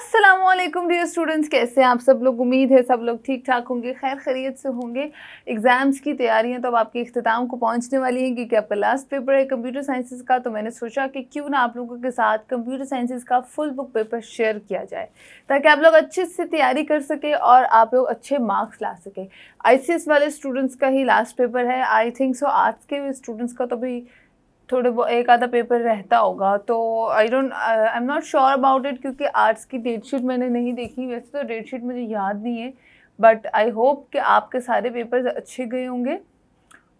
अस्सलामुअलैकुम dear students, कैसे हैं आप सब लोग। उम्मीद है सब लोग ठीक ठाक होंगे, खैर खैरियत से होंगे। एग्ज़ाम्स की तैयारियां तो अब आपके इख्तिताम को पहुंचने वाली हैं क्योंकि आपका लास्ट पेपर है कंप्यूटर साइंसेस का। तो मैंने सोचा कि क्यों ना आप लोगों के साथ कंप्यूटर साइंसेस का फुल बुक पेपर शेयर किया जाए ताकि आप लोग अच्छे से तैयारी कर सके और आप लोग अच्छे मार्क्स ला सके। ICS वाले स्टूडेंट्स का ही लास्ट पेपर है, आई थिंक सो। आर्ट्स के स्टूडेंट्स का तो भी थोड़े एक आधा पेपर रहता होगा, तो I am not sure about it क्योंकि आर्ट्स की डेट शीट मैंने नहीं देखी। वैसे तो डेट शीट मुझे याद नहीं है, बट आई होप कि आपके सारे पेपर्स अच्छे गए होंगे।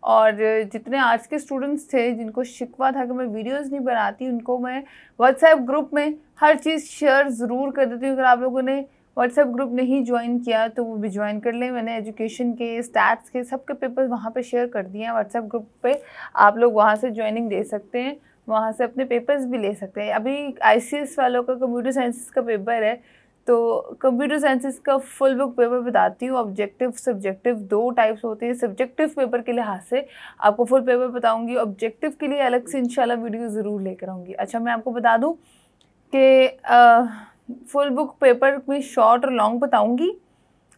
और जितने आर्ट्स के स्टूडेंट्स थे जिनको शिकवा था कि मैं वीडियोस नहीं बनाती, उनको मैं व्हाट्सएप ग्रुप में हर चीज़ शेयर ज़रूर कर देती हूँ। अगर आप लोगों ने व्हाट्सएप ग्रुप नहीं ज्वाइन किया तो वो भी ज्वाइन कर लें। मैंने एजुकेशन के, स्टैट्स के, सबके पेपर्स वहाँ पे शेयर कर दिए हैं व्हाट्सएप ग्रुप पे। आप लोग वहाँ से ज्वाइनिंग दे सकते हैं, वहाँ से अपने पेपर्स भी ले सकते हैं। अभी ICS वालों का कंप्यूटर साइंसेस का पेपर है, तो कंप्यूटर साइंसेस का फुल बुक पेपर बताती हूँ। ऑब्जेक्टिव सब्जेक्टिव दो टाइप्स होती है। सब्जेक्टिव पेपर के लिहाज से आपको फुल पेपर बताऊँगी, ऑब्जेक्टिव के लिए अलग से इंशाल्लाह वीडियो ज़रूर लेकर आऊँगी। अच्छा, मैं आपको बता दूँ कि फुल बुक पेपर में शॉर्ट और लॉन्ग बताऊंगी।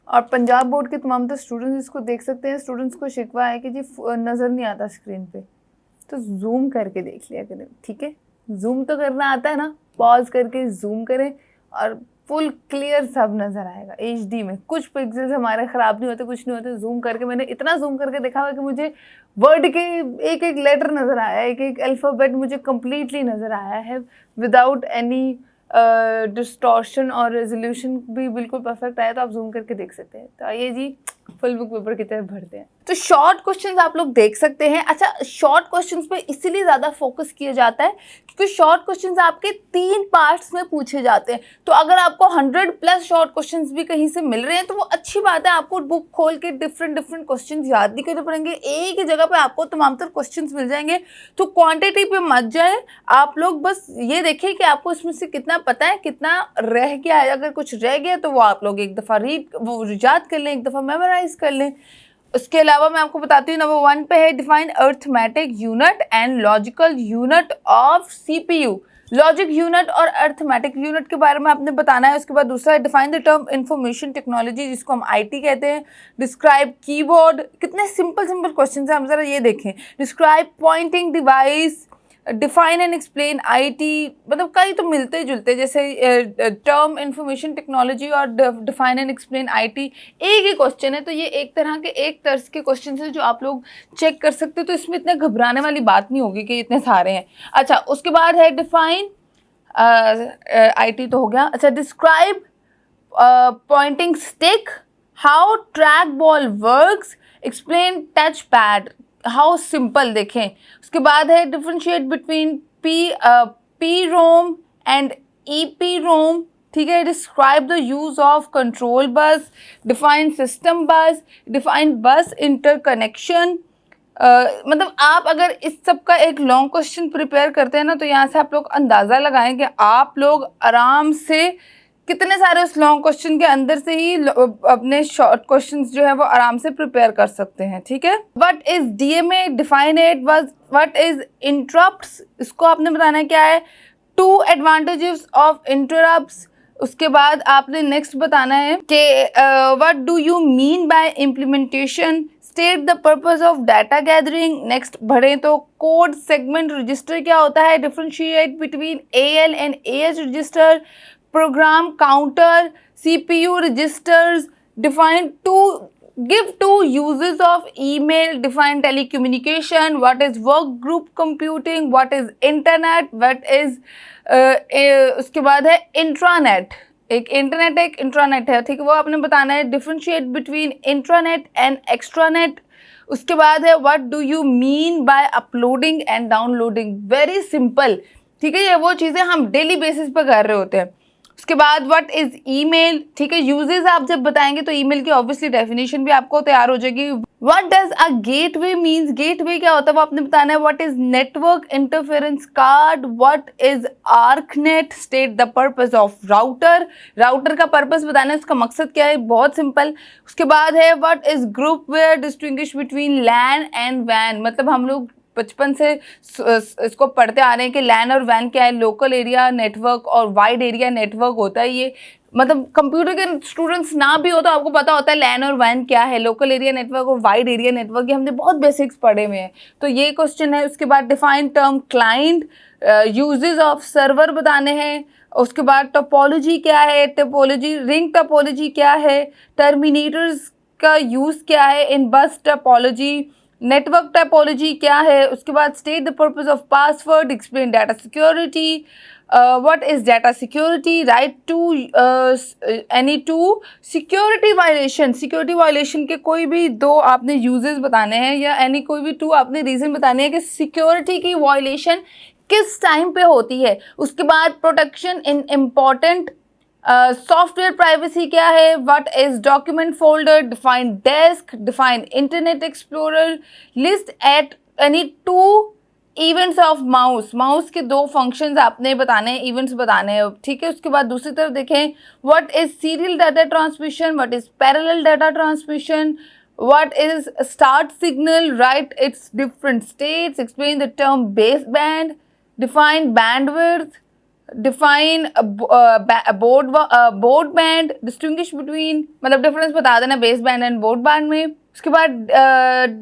और पंजाब बोर्ड के तमाम तो स्टूडेंट्स इसको देख सकते हैं। स्टूडेंट्स को शिकवा है कि जी नज़र नहीं आता स्क्रीन पे, तो जूम करके देख लिया करें, ठीक है। जूम तो करना आता है ना, पॉज करके जूम करें और फुल क्लियर सब नज़र आएगा HD में। कुछ पिक्सेल्स हमारे ख़राब नहीं होते, कुछ नहीं होते। जूम करके मैंने इतना जूम करके देखा हुआ कि मुझे वर्ड के एक एक लेटर नज़र आया, एक एक अल्फ़ाबेट मुझे कम्प्लीटली नज़र आया है विदाउट एनी डिस्टॉर्शन, और रेजोल्यूशन भी बिल्कुल परफेक्ट आया। तो आप जूम करके देख सकते हैं। तो आइए जी फुल बुक पेपर की तरफ बढ़ते हैं। तो शॉर्ट क्वेश्चंस आप लोग देख सकते हैं। अच्छा, शॉर्ट क्वेश्चंस पे इसीलिए ज़्यादा फोकस किया जाता है क्योंकि शॉर्ट क्वेश्चंस आपके 3 पार्ट्स में पूछे जाते हैं। तो अगर आपको 100+ शॉर्ट क्वेश्चंस भी कहीं से मिल रहे हैं तो वो अच्छी बात है। आपको बुक खोल के डिफरेंट क्वेश्चंस याद नहीं करने पड़ेंगे, एक ही जगह पे आपको तमाम तर क्वेश्चंस मिल जाएंगे। तो क्वांटिटी पे मत जाए, आप लोग बस ये देखें कि आपको इसमें से कितना पता है, कितना रह गया है। अगर कुछ रह गया तो वो आप लोग एक दफ़ा याद कर लें, एक दफ़ा मेमोराइज कर लें। उसके अलावा मैं आपको बताती हूँ, नंबर 1 पे है define arithmetic unit and logical unit of CPU। Logic unit और अर्थमेटिक यूनिट के बारे में आपने बताना है। उसके बाद दूसरा है define the term information technology, जिसको हम IT कहते हैं। Describe keyboard. कितने सिंपल क्वेश्चन है, हम जरा ये देखें। Describe pointing device, define and explain IT। मतलब कई तो मिलते जुलते, जैसे टर्म इंफॉर्मेशन टेक्नोलॉजी और डिफाइन एंड एक्सप्लेन IT एक ही क्वेश्चन है। तो ये एक तरह के एक तर्ज के क्वेश्चन है जो आप लोग चेक कर सकते हो। तो इसमें इतने घबराने वाली बात नहीं होगी कि इतने सारे हैं। अच्छा, उसके बाद है डिफाइन IT तो हो गया। अच्छा, describe pointing stick, how trackball works, explain touchpad, how simple. देखें, उसके बाद है differentiate between PROM and EPROM, ठीक है। Describe the use of control bus, define system bus, define bus interconnection. मतलब आप अगर इस सब का एक लॉन्ग क्वेश्चन प्रिपेयर करते हैं ना, तो यहाँ से आप लोग अंदाज़ा लगाएं कि आप लोग आराम से कितने सारे उस लॉन्ग क्वेश्चन के अंदर से ही अपने शॉर्ट क्वेश्चंस जो है वो आराम से प्रिपेयर कर सकते हैं, ठीक है। What is DMA, define it. What is interrupts, इसको आपने बताना है क्या है। 2 एडवांटेजेस ऑफ इंटरप्ट्स। उसके बाद आपने नेक्स्ट बताना है कि what do you mean by implementation, state the purpose of data gathering. Next बढ़े तो कोड सेगमेंट रजिस्टर क्या होता है, differentiate between AL and AH register, program counter, CPU registers, give 2 uses of email, define telecommunication, what is work group computing, what is internet, what is उसके बाद है intranet. एक internet एक intranet है, ठीक है, वो आपने बताना है। Differentiate between intranet and extranet. उसके बाद है what do you mean by uploading and downloading. Very simple, ठीक है। ये वो चीज़ें हम डेली बेसिस पर कर रहे होते हैं। उसके बाद व्हाट इज ईमेल, ठीक है। यूजेस आप जब बताएंगे तो ईमेल की ऑब्वियसली डेफिनेशन भी आपको तैयार हो जाएगी। What does a gateway means, gateway क्या होता है वो आपने बताना है। What is network interference card, what is arcnet, state the purpose of router. Router का पर्पस बताना है, उसका मकसद क्या है, बहुत सिंपल। उसके बाद है what is groupware, distinguish between LAN and वैन। मतलब हम लोग बचपन से इसको पढ़ते आ रहे हैं कि लैन और वैन क्या है, लोकल एरिया नेटवर्क और वाइड एरिया नेटवर्क होता है। ये मतलब कंप्यूटर के स्टूडेंट्स ना भी हो तो आपको पता होता है लैन और वैन क्या है, लोकल एरिया नेटवर्क और वाइड एरिया नेटवर्क, ये हमने बहुत बेसिक्स पढ़े हुए हैं। तो ये क्वेश्चन है। उसके बाद define term client, uses of server बताने हैं। उसके बाद टोपोलॉजी क्या है, टोपोलॉजी रिंग टोपोलॉजी क्या है, टर्मिनेटर्स का यूज क्या है इन बस टोपोलॉजी, नेटवर्क टोपोलॉजी क्या है। उसके बाद state the purpose of password, explain data security, what is data security, write to any two security violation. Security violation के कोई भी दो आपने यूजेस बताने हैं या एनी कोई भी टू आपने रीजन बताने हैं कि सिक्योरिटी की वायलेशन किस टाइम पे होती है। उसके बाद protection in important software privacy क्या है, what is document folder, define desk, define internet explorer, list at any two events of mouse. Mouse के दो फंक्शंस आपने बताने हैं, इवेंट्स बताने हैं, ठीक है। उसके बाद दूसरी तरफ देखें, what is serial data transmission, what is parallel data transmission, what is start signal, write its different states, explain the term baseband, define bandwidth, define board band, distinguish between, मतलब डिफरेंस बता देना बेसबैंड एंड बोर्ड बैंड में। उसके बाद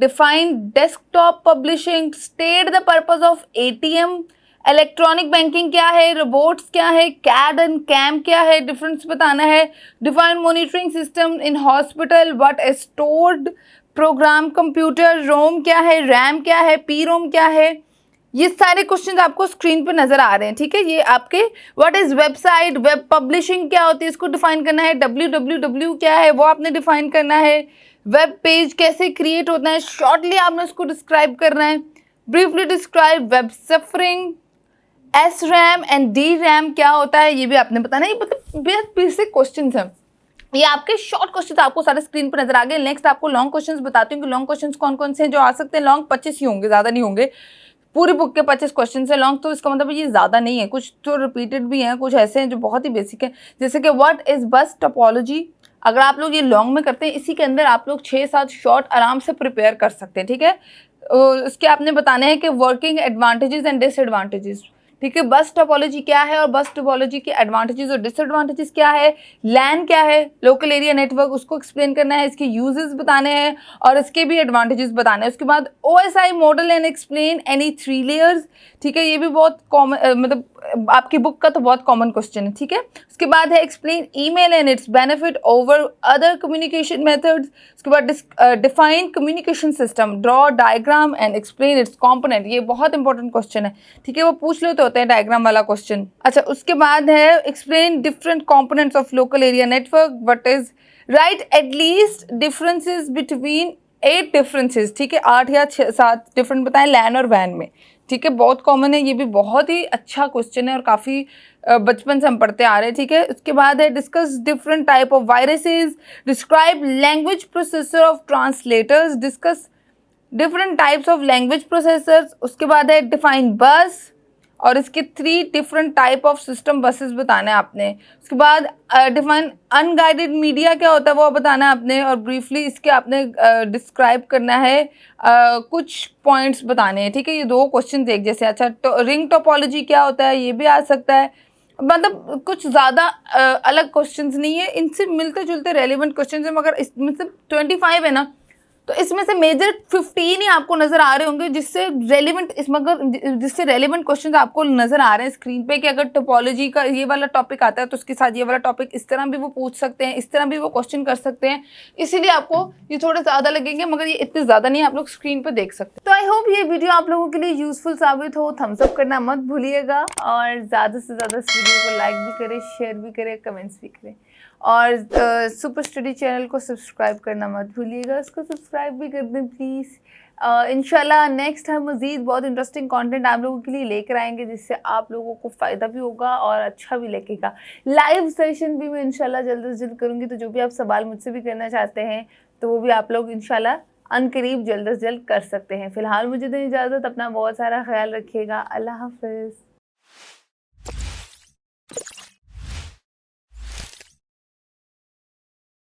define desktop publishing, state the purpose of ATM, electronic banking क्या है, robots क्या है, कैड एंड कैम क्या है, डिफरेंस बताना है। Define monitoring system in hospital, what is stored program computer, ROM क्या है, रैम क्या है, पी रोम क्या है। ये सारे क्वेश्चंस आपको स्क्रीन पे नजर आ रहे हैं, ठीक है। ये आपके what is website, web publishing क्या होती है इसको डिफाइन करना है, www क्या है वो आपने डिफाइन करना है, वेब पेज कैसे क्रिएट होता है शॉर्टली आपने उसको डिस्क्राइब करना है, briefly describe web suffering, SRAM and DRAM क्या होता है ये भी आपने बताना है। ये मतलब बेहद बेसिक क्वेश्चंस हैं। ये आपके शॉर्ट क्वेश्चन आपको सारे स्क्रीन पर नजर आ गए। नेक्स्ट आपको लॉन्ग क्वेश्चंस बताती हूँ कि लॉन्ग क्वेश्चंस कौन कौन से हैं जो आ सकते हैं। लॉन्ग 25 ही होंगे, ज़्यादा नहीं होंगे। पूरी बुक के 25 क्वेश्चन है लॉन्ग, तो इसका मतलब ये ज़्यादा नहीं है। कुछ तो रिपीटेड भी हैं, कुछ ऐसे हैं जो बहुत ही बेसिक हैं, जैसे कि व्हाट इज़ बस टोपोलॉजी। अगर आप लोग ये लॉन्ग में करते हैं, इसी के अंदर आप लोग 6-7 शॉर्ट आराम से प्रिपेयर कर सकते हैं, ठीक है। उसके आपने बताने हैं कि वर्किंग एडवांटेजेस एंड डिसएडवांटेजेस, ठीक है। बस टोपोलॉजी क्या है और बस टोपोलॉजी के एडवांटेजेस और डिसएडवांटेजेस क्या है, लैन क्या है, लोकल एरिया नेटवर्क, उसको एक्सप्लेन करना है, इसके यूजेस बताने हैं और इसके भी एडवांटेजेस बताने हैं। उसके बाद OSI model and explain any 3 layers, ठीक है। ये भी बहुत कॉमन, मतलब आपकी बुक का तो बहुत कॉमन क्वेश्चन है, ठीक है। उसके बाद है explain email and it's benefit over other communication methods. उसके बाद define communication system, draw diagram and explain its component. ये बहुत इंपॉर्टेंट क्वेश्चन है, ठीक है। वो पूछ लो तो होता है डायग्राम वाला क्वेश्चन। अच्छा, उसके बाद है explain different components of local area network, what is right at least differences between 8 differences, ठीक है। 8 या 7 डिफरेंट बताएं लैन और वैन में, ठीक है। बहुत कॉमन है, ये भी बहुत ही अच्छा क्वेश्चन है और काफ़ी बचपन से हम पढ़ते आ रहे हैं, ठीक है। उसके बाद है discuss different type of viruses, describe language processor of translators, discuss different types of language processors. उसके बाद है डिफाइन बस और इसके 3 different type of system buses बताना है आपने। उसके बाद डिफाइन अनगाइडेड मीडिया क्या होता है वो बताना है आपने और ब्रीफली इसके आपने डिस्क्राइब करना है, कुछ पॉइंट्स बताने हैं, ठीक है। ये 2 क्वेश्चन एक जैसे। अच्छा, रिंग टोपोलॉजी क्या होता है ये भी आ सकता है। मतलब कुछ ज़्यादा अलग क्वेश्चंस नहीं है, इनसे मिलते जुलते रेलिवेंट क्वेश्चन है, मगर इसमें से 25 है ना, तो इसमें से मेजर 15 ही आपको नजर आ रहे होंगे जिससे रेलिवेंट, इसमें अगर जिससे रेलिवेंट क्वेश्चंस आपको नजर आ रहे हैं स्क्रीन पे कि अगर टोपोलॉजी का ये वाला टॉपिक आता है तो उसके साथ ये वाला टॉपिक इस तरह भी वो पूछ सकते हैं, इस तरह भी वो क्वेश्चन कर सकते हैं, इसीलिए आपको ये थोड़े ज़्यादा लगेंगे, मगर ये इतने ज़्यादा नहीं, आप लोग स्क्रीन पर देख सकते हैं। तो आई होप ये वीडियो आप लोगों के लिए यूजफुल साबित हो। थम्स अप करना मत भूलिएगा और ज़्यादा से ज़्यादा इस वीडियो को लाइक भी करें, शेयर भी करें, कमेंट्स भी करें और सुपर स्टडी चैनल को सब्सक्राइब करना मत भूलिएगा, उसको सब्सक्राइब भी कर दें प्लीज़। इंशाल्लाह नेक्स्ट हम मज़ीद बहुत इंटरेस्टिंग कंटेंट आप लोगों के लिए लेकर आएंगे जिससे आप लोगों को फ़ायदा भी होगा और अच्छा भी लगेगा। लाइव सेशन भी मैं इंशाल्लाह जल्द से जल्द करूँगी, तो जो भी आप सवाल मुझसे भी करना चाहते हैं तो वो भी आप लोग इंशाल्लाह अनकरीब जल्द से जल्द कर सकते हैं। फ़िलहाल मुझे दें इजाज़त, अपना बहुत सारा ख्याल रखिएगा। अल्लाह हाफ़िज़।